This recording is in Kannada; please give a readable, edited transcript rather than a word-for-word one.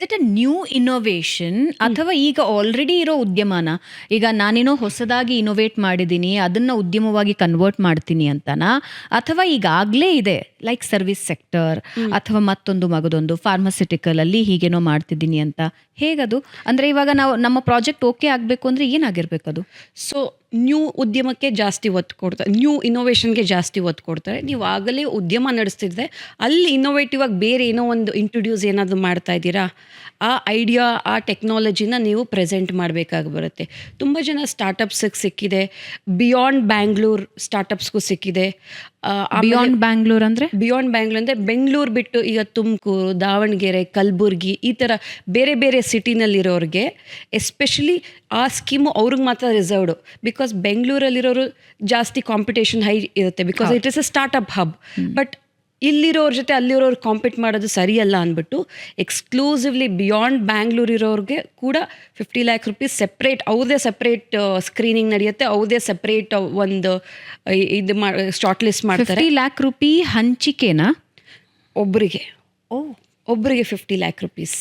ಇಟ್ ಅ ನ್ಯೂ ಇನೋವೇಷನ್ ಅಥವಾ ಈಗ ಆಲ್ರೆಡಿ ಇರೋ ಉದ್ಯಮನ, ಈಗ ನಾನೇನೋ ಹೊಸದಾಗಿ ಇನೋವೇಟ್ ಮಾಡಿದ್ದೀನಿ ಅದನ್ನ ಉದ್ಯಮವಾಗಿ ಕನ್ವರ್ಟ್ ಮಾಡ್ತೀನಿ ಅಂತನಾ, ಅಥವಾ ಈಗಾಗಲೇ ಇದೆ ಲೈಕ್ ಸರ್ವಿಸ್ ಸೆಕ್ಟರ್ ಅಥವಾ ಮತ್ತೊಂದು ಮಗದೊಂದು ಫಾರ್ಮಸ್ಯೂಟಿಕಲ್ ಅಲ್ಲಿ ಹೀಗೇನೋ ಮಾಡ್ತಿದ್ದೀನಿ ಅಂತ, ಹೇಗದು? ಅಂದ್ರೆ ಇವಾಗ ನಾವು ನಮ್ಮ ಪ್ರಾಜೆಕ್ಟ್ ಓಕೆ ಆಗಬೇಕು ಅಂದ್ರೆ ಏನಾಗಿರ್ಬೇಕದು? ಸೊ ನ್ಯೂ ಉದ್ಯಮಕ್ಕೆ ಜಾಸ್ತಿ ಒತ್ತು ಕೊಡ್ತಾರೆ, ನ್ಯೂ ಇನೋವೇಷನ್ಗೆ ಜಾಸ್ತಿ ಒತ್ತು ಕೊಡ್ತಾರೆ. ನೀವು ಆಗಲೇ ಉದ್ಯಮ ನಡೆಸ್ತಿದ್ರೆ ಅಲ್ಲಿ ಇನ್ನೋವೇಟಿವ್ ಆಗಿ ಬೇರೆ ಏನೋ ಒಂದು ಇಂಟ್ರೊಡ್ಯೂಸ್ ಏನಾದರೂ ಮಾಡ್ತಾ ಇದ್ದೀರಾ, ಆ ಐಡಿಯಾ ಆ ಟೆಕ್ನಾಲಜಿನ ನೀವು ಪ್ರೆಸೆಂಟ್ ಮಾಡಬೇಕಾಗಿ ಬರುತ್ತೆ. ತುಂಬ ಜನ ಸ್ಟಾರ್ಟಪ್ಸಿಗೆ ಸಿಕ್ಕಿದೆ, ಬಿಯಾಂಡ್ ಬ್ಯಾಂಗ್ಳೂರ್ ಸ್ಟಾರ್ಟಪ್ಸ್ಗೂ ಸಿಕ್ಕಿದೆ. ಬಿಯಾಂಡ್ ಬ್ಯಾಂಗ್ಳೂರ್ ಅಂದರೆ ಬೆಂಗಳೂರು ಬಿಟ್ಟು ಈಗ ತುಮಕೂರು, ದಾವಣಗೆರೆ, ಕಲಬುರ್ಗಿ ಈ ಥರ ಬೇರೆ ಬೇರೆ ಸಿಟಿನಲ್ಲಿರೋರಿಗೆ ಎಸ್ಪೆಷಲಿ ಆ ಸ್ಕೀಮು ಅವ್ರಿಗೆ ಮಾತ್ರ ರಿಸರ್ವ್ಡು. ಬಿಕಾಸ್ ಬೆಂಗಳೂರಲ್ಲಿರೋರು ಜಾಸ್ತಿ ಕಾಂಪಿಟೇಷನ್ ಹೈ ಇರುತ್ತೆ, because it is a startup hub. But ಇಲ್ಲಿರೋರ ಜೊತೆ ಅಲ್ಲಿರೋರು ಕಾಂಪೀಟ್ ಮಾಡೋದು ಸರಿಯಲ್ಲ ಅಂದ್ಬಿಟ್ಟು ಎಕ್ಸ್ಕ್ಲೂಸಿವ್ಲಿ ಬಿಯಾಂಡ್ ಬ್ಯಾಂಗ್ಳೂರ್ ಇರೋರಿಗೆ ಕೂಡ 50 lakh rupees ಸೆಪ್ರೇಟ್, ಅವ್ರದೇ ಸೆಪ್ರೇಟ್ ಸ್ಕ್ರೀನಿಂಗ್ ನಡೆಯುತ್ತೆ, ಅವ್ರದೇ ಸೆಪ್ರೇಟ್ ಒಂದು ಇದು ಶಾರ್ಟ್ ಲಿಸ್ಟ್ ಮಾಡ್ತಾರೆ. 50 lakh ರೂಪಿ ಹಂಚಿಕೆನಾ ಒಬ್ಬರಿಗೆ 50 lakh rupees.